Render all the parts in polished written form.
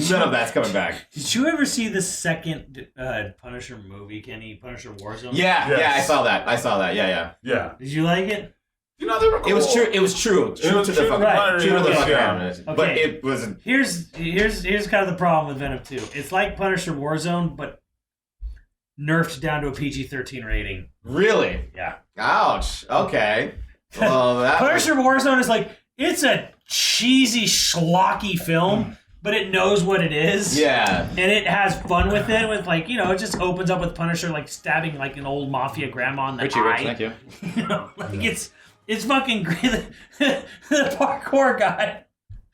None of that's coming back. Did you ever see the second Punisher movie, Kenny? Punisher Warzone? Yeah, I saw that. Yeah. Did you like it? You know, they were cool. It was true. True to the fucking Okay. But it wasn't. Here's kind of the problem with Venom 2. It's like Punisher Warzone, but nerfed down to a PG-13 rating. Really? Yeah. Ouch. Okay. Well, Punisher Warzone is like, it's a cheesy, schlocky film, but it knows what it is. Yeah. And it has fun with it. With like, you know, it just opens up with Punisher like stabbing like an old mafia grandma in the Richie eye. Rich, thank you. You know, like it's fucking great. The parkour guy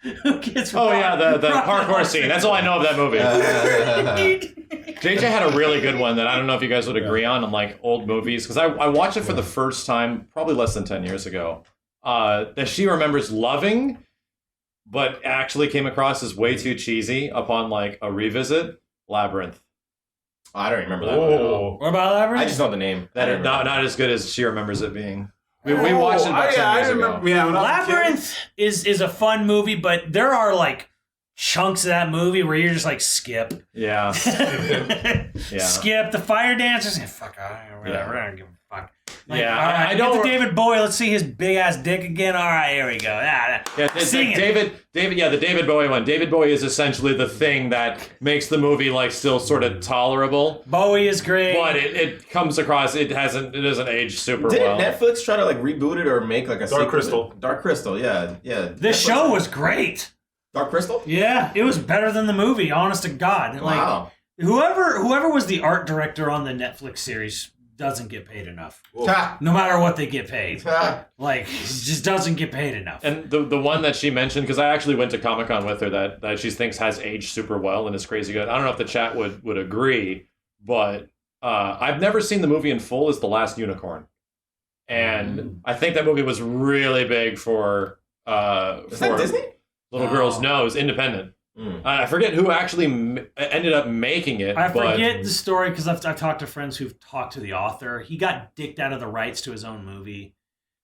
who gets the parkour scene. That's all I know of that movie. JJ had a really good one that I don't know if you guys would agree on like old movies, because I watched it for the first time probably less than 10 years ago. That she remembers loving, but actually came across as way too cheesy upon like a revisit. Labyrinth. Oh, I don't remember that one at all. What about Labyrinth? I just know the name. That not as good as she remembers it being. We watched it about 10 years ago. Yeah, Labyrinth is a fun movie, but there are like chunks of that movie where you're just like skip. Yeah. Skip the fire dancers. Fuck, whatever. I don't give a fuck. Like, Yeah, all right, I don't. Get to David Bowie. Let's see his big ass dick again. All right, here we go. Sing it. The David Bowie one. David Bowie is essentially the thing that makes the movie like still sort of tolerable. Bowie is great, but it comes across. It doesn't age super Didn't well. Netflix try to like reboot it or make like a Dark Crystal? Dark Crystal, yeah. The show was great. Dark Crystal? Yeah, it was better than the movie. Honest to God. Like, wow. Whoever was the art director on the Netflix series doesn't get paid enough. No matter what they get paid. Like, just doesn't get paid enough. And the one that she mentioned, because I actually went to Comic-Con with her, that she thinks has aged super well and is crazy good. I don't know if the chat would agree, but I've never seen the movie in full, is The Last Unicorn. And I think that movie was really big for... Is that Disney? Little girls. No, it was independent. I forget who actually ended up making it. I forget the story because I've talked to friends who've talked to the author. He got dicked out of the rights to his own movie.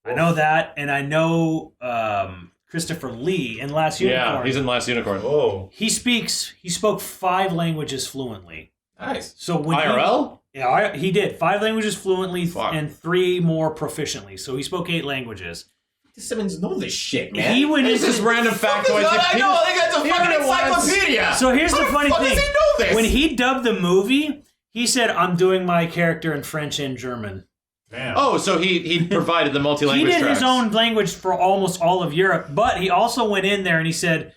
I know that, and I know Christopher Lee in Last Unicorn. Yeah, he's in Last Unicorn. Oh, he spoke 5 languages fluently. Nice. So when IRL? He did 5 languages fluently and 3 more proficiently. So he spoke 8 languages. Simmons knows this shit, man. He went into this random factoid. I know. I think that's a fucking encyclopedia. So here's the funny thing. Does he know this? When he dubbed the movie, he said, "I'm doing my character in French and German." Damn. Oh, so he provided the multi-language He did tracks. his own language for almost all of Europe, but he also went in there and he said,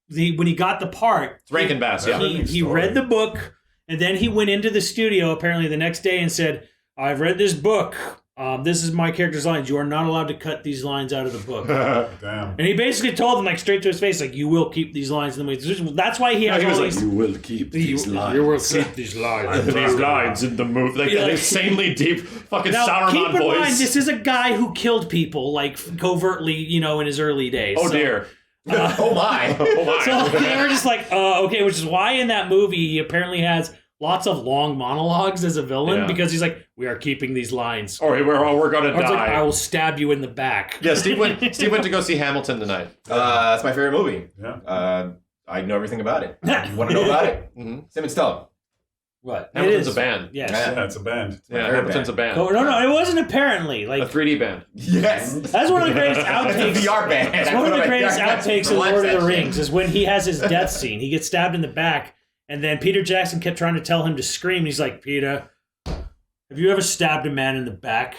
when he got the part, it's Rankin Bass. Yeah, he read the book and then he went into the studio apparently the next day and said, "I've read this book. This is my character's lines. You are not allowed to cut these lines out of the book." Damn. And he basically told them like straight to his face, like, "You will keep these lines in the movie." That's why he has all these. "You will keep these lines. You will keep these lines. These lines in the movie." Like an insanely deep fucking Now, Sauron keep in voice. mind, this is a guy who killed people like covertly, you know, in his early days. Oh dear. Oh my. Oh my. So they were just like, okay, which is why in that movie he apparently has lots of long monologues as a villain because he's like, "We are keeping these lines." Or we're gonna Or it's like, die. "I will stab you in the back." Yeah, Steve went to go see Hamilton tonight. That's my favorite movie. Yeah. I know everything about it. You want to know about it? Mm-hmm. Simmons, tell him. What? Hamilton's a band. Yes. Yeah, it's a band. Yeah, Hamilton's a band. Oh, no, it wasn't apparently. Like, A 3D band. Yes. that's one of the greatest outtakes. It's a VR band. It's one of the greatest outtakes of Watch Lord of that the shit. Rings is when he has his death scene. He gets stabbed in the back, and then Peter Jackson kept trying to tell him to scream. And he's like, "Peter, have you ever stabbed a man in the back?"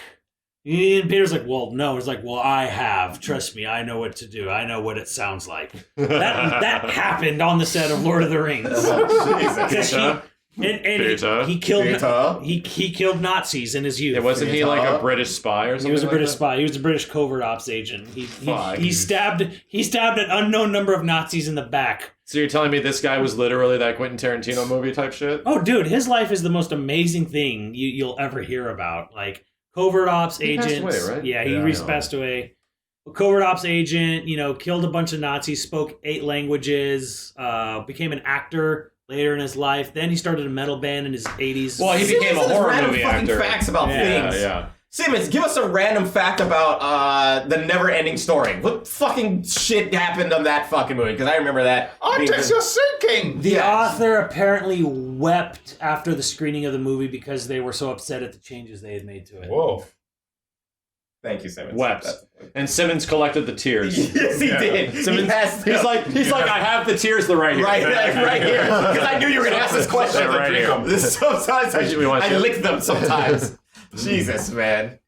And Peter's like, "Well, no." He's like, "Well, I have. Trust me, I know what to do. I know what it sounds like." That happened on the set of Lord of the Rings. Peter. And he killed he killed Nazis in his youth. Yeah, wasn't he like a British spy or something? He was a like British that? spy. He was a British covert ops agent. He stabbed an unknown number of Nazis in the back. So you're telling me this guy was literally that Quentin Tarantino movie type shit? Oh, dude, his life is the most amazing thing you'll ever hear about. Like covert ops agents. He passed away, right? Yeah, he passed away. A covert ops agent, you know, killed a bunch of Nazis, spoke 8 languages, became an actor later in his life. Then he started a metal band in his 80s. Well, he became a horror movie fucking actor. Facts about things. Yeah. Simmons, give us a random fact about the Neverending Story. What fucking shit happened on that fucking movie? Because I remember that. Outtakes, you're sinking! The author apparently wept after the screening of the movie because they were so upset at the changes they had made to it. Whoa. Thank you, Simmons. Wept. And Simmons collected the tears. Yes, he did. Simmons, he's like, I have the tears. They're right here. Right here. Because I knew you were going to ask this question. They're right here. Sometimes I lick them sometimes. Jesus, man.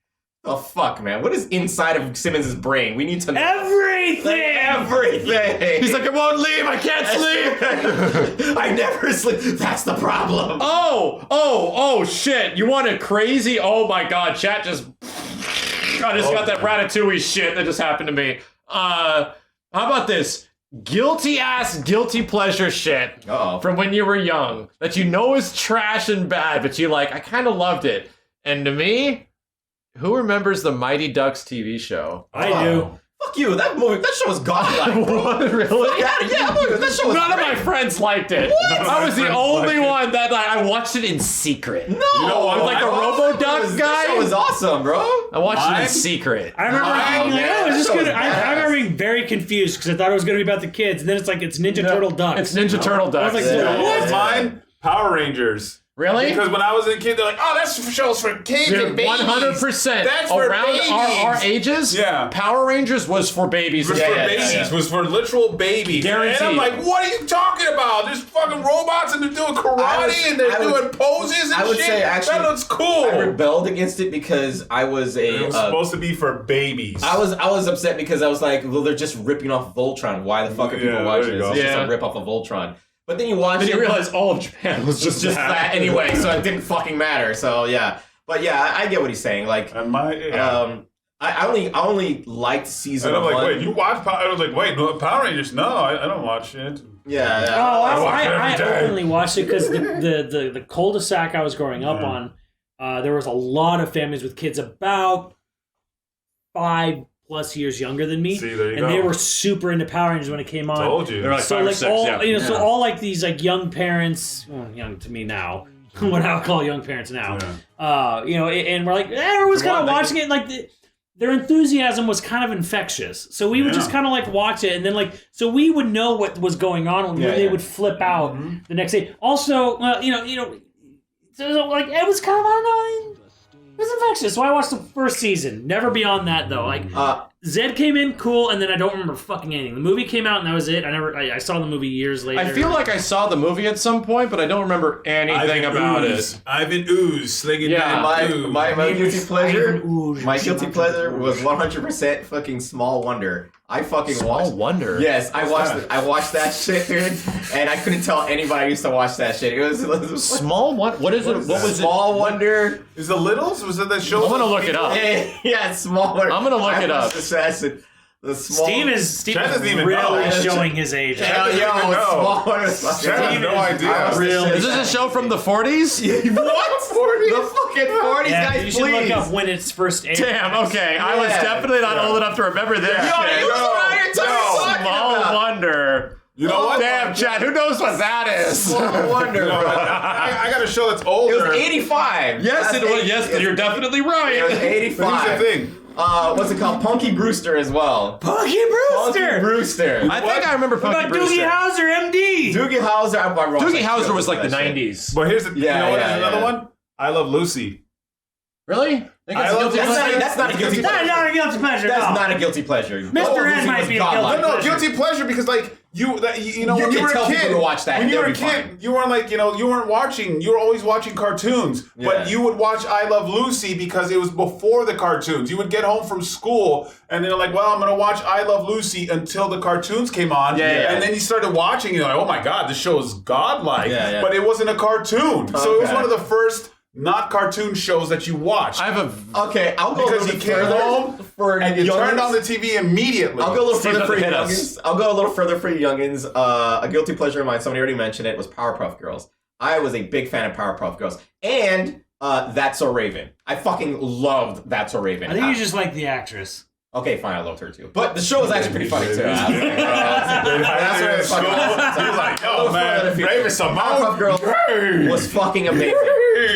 The fuck, man? What is inside of Simmons' brain? We need to know. Everything! Everything! He's like, it won't leave. I can't sleep. I never sleep. That's the problem. Oh, shit. You want a crazy? Oh, my God. Chat just... I just got that Ratatouille shit that just happened to me. How about this? Guilty pleasure shit from when you were young that you know is trash and bad, but you like, I kind of loved it. And to me... Who remembers the Mighty Ducks TV show? I do. Fuck you, that show was godlike, bro. What, really? Yeah, that show was None great. of my friends liked it. What? I was the friends only liked one that I watched it in secret. No! You know what? I was like the Robo-Duck That show guy. was awesome, bro. I watched it Mine? in secret. I remember being like, man, oh, is this that show good? was I badass. remember being very confused because I thought it was going to be about the kids. And then it's like, it's Ninja Turtle Ducks. It's Ninja Turtle Ducks. I was like, Yeah. what? What's mine? Power Rangers. Really? Because when I was a kid, they're like, oh, that's shows for kids and babies. 100%. That's for Around babies. our ages, Yeah. Power Rangers was for babies. Was Yeah, for yeah, babies. yeah. Was for literal babies. Guaranteed. And I'm like, what are you talking about? There's fucking robots and they're doing karate and they're doing poses and I would shit. say, actually, that looks cool. I rebelled against it because I was it was supposed to be for babies. I was upset because I was like, well, they're just ripping off Voltron. Why the fuck are people Yeah, watching there you this? go. It's just Yeah. a rip off of Voltron. But then you watch Then it. you realize all of Japan was just that anyway, so it didn't fucking matter. So yeah. But yeah, I get what he's saying. Like, And I only liked season and I'm like, one. wait, you watch Power? I was like, wait, no, Power Rangers? No, I don't watch it. Yeah. Oh, watch it I every day. openly watched it because the cul-de-sac I was growing up on, there was a lot of families with kids about 5+ years younger than me. See, there you and go. they were super into Power Rangers when it came on. Told you. They're like So 5 or like 6, all yeah. so all like these like young parents, well, young to me now, what I would call young parents now. And we're like, everyone's kind of watching it. Like their enthusiasm was kind of infectious, so we would just kind of like watch it, and then like so we would know what was going on when they would flip out the next day. Also, so like it was kind of, I don't know. It was infectious, so I watched the first season. Never beyond that, though. Like, Zed came in, cool, and then I don't remember fucking anything. The movie came out, and that was it. I saw the movie years later. I feel like I saw the movie at some point, but I don't remember anything about it. Ivan Ooze, slinging Yeah, down My guilty pleasure. Ooh, My guilty pleasure was 100% fucking Small Wonder. I fucking watched. Wonder. Yes, I watched that shit, dude, and I couldn't tell anybody I used to watch that shit. It was Small Wonder. What is it? What was Small Wonder. Is the Littles? Was it that show? I'm gonna look it up. Yeah, Small Wonder. I'm gonna look it up. Assassin. The small. Steve is Chad doesn't even really know. showing his age. Hell, doesn't even know. Small Wonder. Chad has no idea. Really? Is this a show from the 40s? What? 40s? The fucking 40s, Yeah, guys, you should please. look up when it's first aired. Damn, okay. I was Yeah. definitely not old enough to remember this Yo, shit. you was around here talking Small about. Wonder. You know what? Damn, Chad, who knows what that is? Small Wonder, You know, bro. I got a show that's It older. was 85. Yes, That's it was. 80 Yes, you're definitely It was right. 85. But here's the thing. What's it called? Punky Brewster as well. Punky Punky Brewster! Brewster. I think I remember What Punky about Doogie Brewster. Howser, MD? Doogie Howser. Doogie Howser was like the 90s. But here's the Yeah, you know what? yeah, There's another yeah. one. I Love Lucy. Really? Think I it's a love guilty that. pleasure? That's not a guilty Not, pleasure. not a guilty pleasure. That's no. not a guilty pleasure. Mr. Ed might be a guilty No, pleasure. guilty pleasure because like you know You when you can were a tell kid, people to watch that when and you were they'll a be kid, fine. you weren't like you weren't watching. You were always watching cartoons, Yeah. but you would watch I Love Lucy because it was before the cartoons. You would get home from school and they're like, well, I'm gonna watch I Love Lucy until the cartoons came on, Yeah. and then you started watching. And you're like, oh my god, this show is godlike. Yeah, yeah. But it wasn't a cartoon, so it was Okay. one of the first not cartoon shows that you watched. I have a. Okay, I'll go because a you little came further home for and you turned youngins. on the TV immediately. I'll go a little Steve further for you doesn't hit youngins. I'll go a little further for you youngins. A guilty pleasure of mine, somebody already mentioned it, was Powerpuff Girls. I was a big fan of Powerpuff Girls. And That's So Raven. I fucking loved That's So Raven. I think you just like the actress. Okay, fine, I loved her too. But the show was actually pretty funny too. That's what it's fucking He was like, yo, man, Raven Simone Powerpuff Girls was fucking amazing.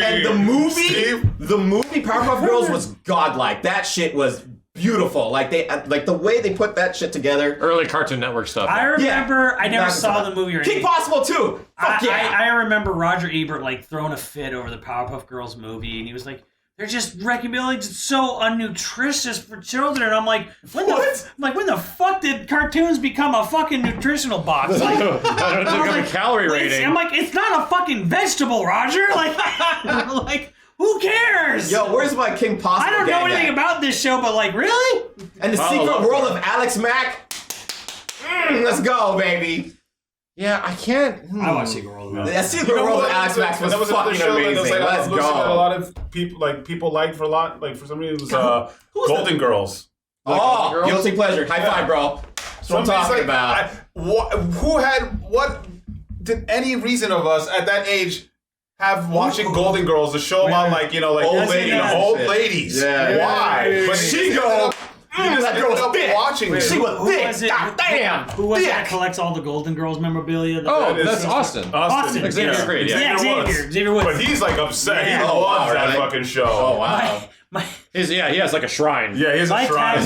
And the movie Powerpuff Girls was godlike. That shit was beautiful. Like the way they put that shit together. Early Cartoon Network stuff. I remember. I never saw the movie or anything. King Possible too. Fuck yeah. I remember Roger Ebert like throwing a fit over the Powerpuff Girls movie, and he was like, "They're just regularly so unnutritious for children." And I'm like, when the fuck did cartoons become a fucking nutritional box? Like, I don't think a calorie rating. I'm like, it's not a fucking vegetable, Roger. Like, who cares? Yo, where's my King Possible? I don't know anything about this show, but like, really? And the secret world of Alex Mack. Let's go, baby. Yeah, I can't. I watch Secret World of That secret world of Alex Mack was fucking amazing. Let's go. That a lot of people liked for a lot. Like for some reason, it was Golden Girls. Oh, guilty pleasure. High five, bro. That's what I'm talking about. What did any reason of us at that age have watching Golden Girls, a show about old ladies? Yeah. Why? But she go. That girl was thick. Watching She was thick. Damn. Who was it that collects all the Golden Girls memorabilia? That's Austin. Austin. Xavier Creed. Yeah, Xavier Woods. But he's like upset. Yeah. He loves that fucking show. Oh wow. He has like a shrine. Yeah, he has a shrine.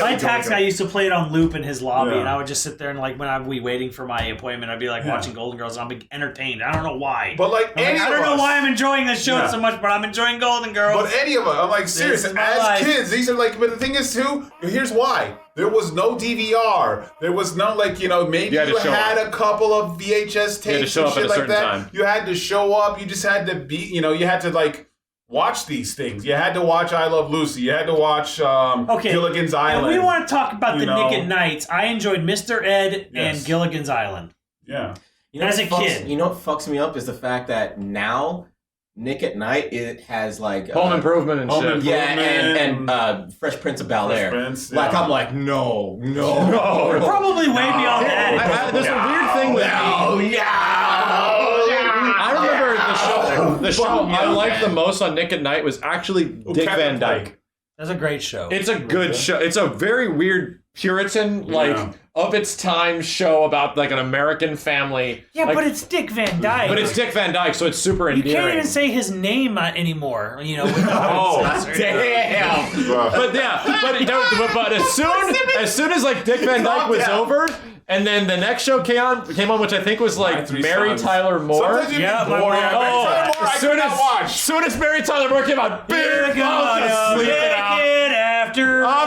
My tax guy used to play it on loop in his lobby, Yeah. and I would just sit there and like when I'd be waiting for my appointment, I'd be like watching Golden Girls. And I'd be entertained. I don't know why. But like, I don't know why I'm enjoying this show so much, but I'm enjoying Golden Girls. But any of us, I'm like, serious. As kids, these are like. But the thing is, too. Here's why. There was no DVR. There was no maybe you had a couple of VHS tapes and shit like that. Time. You had to show up. You just had to be. You had to watch these things. You had to watch I Love Lucy. You had to watch Gilligan's Island. And we want to talk about the Nick at Nights. I enjoyed Mr. Ed and Gilligan's Island. Yeah. As a kid. You know what fucks me up is the fact that now Nick at Night, it has like Home Improvement and shit. Yeah, and Fresh Prince of Bel-Air. Like I'm like, no. Probably way beyond that. There's a weird thing with I remember the show I liked the most on Nick at Night was actually Dick Van Dyke. That's a great show. It's a good show. It's a very weird Puritan, of its time show about like an American family. Yeah, but it's Dick Van Dyke. But it's Dick Van Dyke, so it's super endearing. You can't even say his name anymore. With damn. But as soon as like Dick Van Dyke was over. And then the next show came on, which I think was like Mary Tyler Moore. As soon as Mary Tyler Moore came out, I'm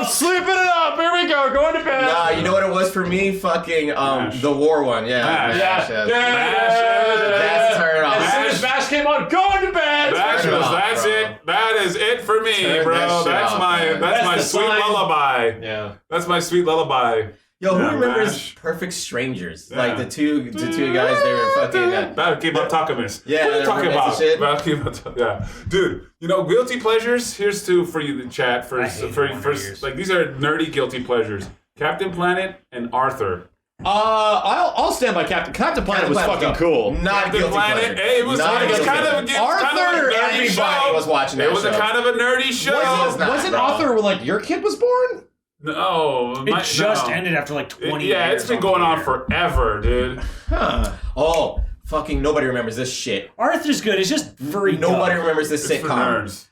sleeping it up. Here we go, going to bed. Nah, you know what it was for me? Fucking the War one, Mash. That's turn off. As soon as Mash came on, going to bed. That's it. That is it for me, bro. That's my sweet lullaby. Yeah, that's my sweet lullaby. Yo, who remembers Perfect Strangers? Yeah. Like the two guys, they were fucking. Keep on talking this. Yeah, what are you talking about? Shit? Yeah, dude. Guilty pleasures. Here's two for you to chat for like these are nerdy guilty pleasures. Captain Planet and Arthur. I'll stand by Captain Planet was fucking cool. Not Captain Planet. Hey, it was kind of Arthur. Everybody was watching that. It was a kind of a nerdy show. Wasn't Arthur when like your kid was born? No, it just ended after like 20 years. Yeah, it's been going on forever, dude. Huh. Oh, fucking nobody remembers this shit. Arthur's good. It's just very nobody remembers this sitcom.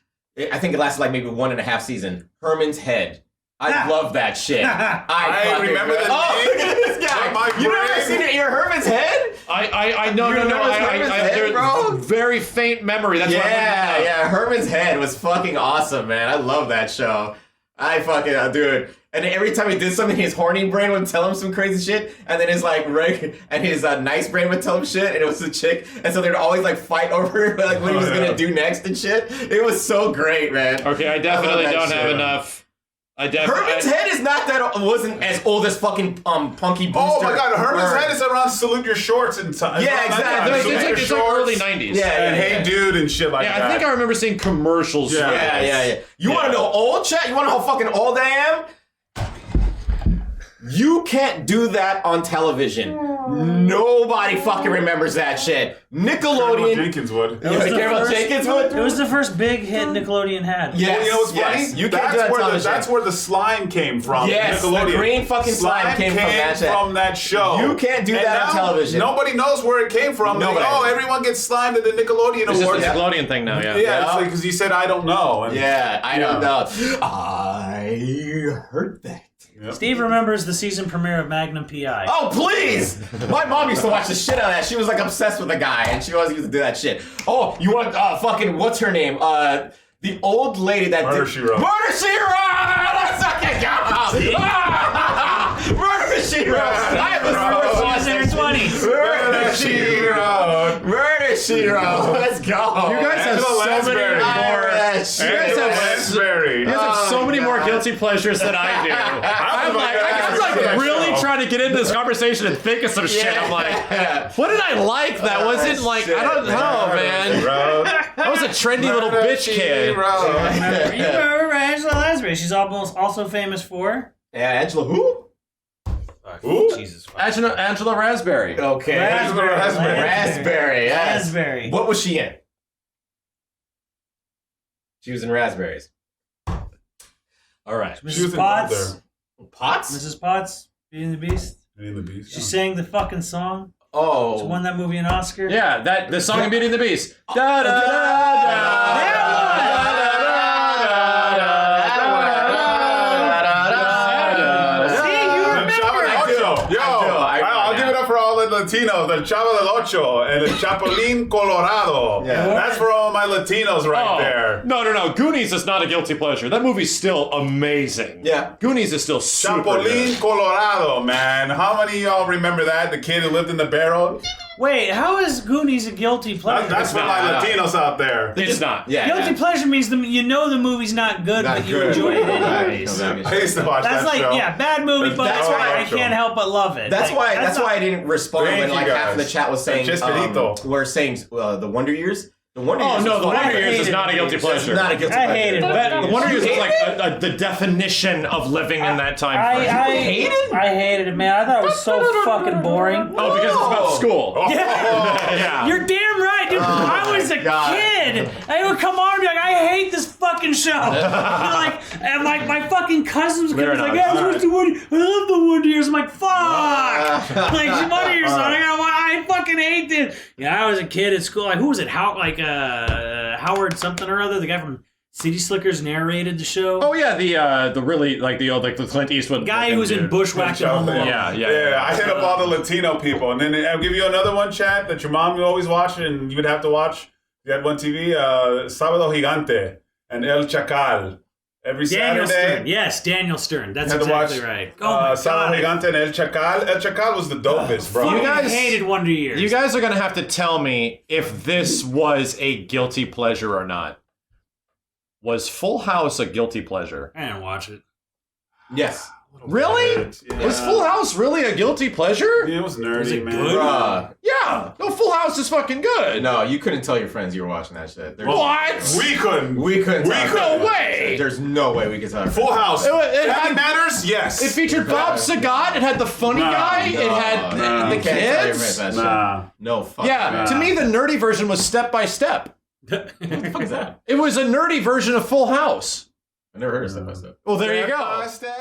I think it lasted like maybe 1.5 seasons. Herman's Head. I love that shit. I remember the name. Look at this guy. You never seen it? Your Herman's Head? I know. There's very faint memory. That's yeah. Herman's Head was fucking awesome, man. I love that show. I fucking dude. And every time he did something, his horny brain would tell him some crazy shit, and then his like and his nice brain would tell him shit, and it was a chick, and so they'd always like fight over like what he was gonna do next and shit. It was so great, man. Okay, I definitely don't have enough. Herman's Head is wasn't as old as fucking Punky Booster. Oh my god, Herman's Head is around Salute Your Shorts and time. Yeah, exactly. It's like early 90s. Yeah, and Hey Dude and shit like that. Yeah, I think I remember seeing commercials. Yeah. You want to know old chat? You want to know how fucking old I am? You can't do that on television. Nobody fucking remembers that shit. Nickelodeon. Jenkins would. It was the first big hit Nickelodeon had. Yes, You know what's funny? You can't do that on television. That's where the slime came from. Yes, Nickelodeon. the green fucking slime came from that show. You can't do that on television. Nobody knows where it came from. Nobody. Like, everyone gets slimed at the Nickelodeon It's Awards. just a Nickelodeon thing now, yeah. Yeah, it's like because you said I don't know. And, I don't know. I heard that. Yep. Steve remembers the season premiere of Magnum PI. Oh, please! My mom used to watch the shit out of that. She was like obsessed with the guy, and she always used to do that shit. Oh, you want fucking what's her name? The old lady that Murder, She Wrote. Murder, She Wrote! Let's fucking go! Murder, She Wrote! I was in her 20s. Murder, She Wrote! Murder, She Wrote! Let's go! You guys have so many more. You guys have so many more guilty pleasures than I do. I'm like really trying to get into this conversation and think of some shit. I'm like, what did I like that wasn't like, I don't know, man. I was a trendy little bitch kid. You remember Angela Lansbury? She's also famous for... Yeah, Angela who? Ooh. Jesus. Angela Raspberry. Okay. Raspberry, yes. Raspberry. What was she in? She was in Raspberries. All right. Mrs. Potts. Potts? Mrs. Potts, Beauty and the Beast. Beauty and the Beast. She sang the fucking song. Oh. She won that movie an Oscar. Yeah, the song in Beauty and the Beast. Da da da da. I'll give it up for all the Latinos, the Chavo del Ocho and the Chapulín Colorado. Yeah. That's for all my Latinos right there. No. Goonies is not a guilty pleasure. That movie's still amazing. Yeah. Goonies is still super Chapulín good. Colorado, man. How many of y'all remember that? The kid who lived in the barrel? Wait, how is Goonies a guilty pleasure? That's for my Latinos out there. It's not. Yeah. Guilty pleasure means the movie's not good, but you enjoy it anyways. I used to watch That's that like, show. bad movie, but That's why I can't help but love it. That's why I didn't respond Thank when you like half of the guys. chat was saying Chespirito. we're saying the Wonder Years. The Wonder Oh Years. no, the Wonder I Years is hated not a guilty it. pleasure. It's not a guilty pleasure. I hated it. The Wonder Years is like the definition of living in that time frame. I hated it, man. I thought it was so fucking boring. Oh, because it's about school. Yeah. You're damn right, dude. I was a kid. I would come on and be like, I hate this fucking show. And my fucking cousins would come like, yeah, I love the Wonder Years. I'm like, fuck. Like, Wonder Years, I fucking hate this. Yeah, I was a kid at school. Like, who was it? Howard something or other, the guy from City Slickers narrated the show. Oh yeah, the really like the old the Clint Eastwood guy who was in Bushwhacked Home Alone. Yeah. I hit up all the Latino people, and then I'll give you another one, chat, that your mom would always watch, and you would have to watch. You had one TV, Sábado Gigante and El Chacal. Every Daniel Saturday. Stern. Yes, Daniel Stern. That's Had to exactly watch, right. Oh my Sábado God. Gigante and El Chacal. El Chacal was the dopest, bro. You You guys guys- hated Wonder Years. You guys are gonna have to tell me if this was a guilty pleasure or not. Was Full House a guilty pleasure? I didn't watch it. Yes. Really? Yeah. Was Full House really a guilty pleasure? Yeah, it was nerdy, Was it man. good? Bruh. Yeah. No, Full House is fucking good. No, you couldn't tell your friends you were watching that shit. What? We couldn't. We couldn't. We tell couldn't. our No friends. way. There's no way we could tell. Our Full House. It That had- matters? Yes. It featured Bob Saget. It had the funny guy. It had the You can't tell your kids. friends that Nah. shit. No fuck. Yeah, to me, the nerdy version was Step by Step. What the fuck is that? It was a nerdy version of Full House. I never heard of Step by Step. Well, there you go. Step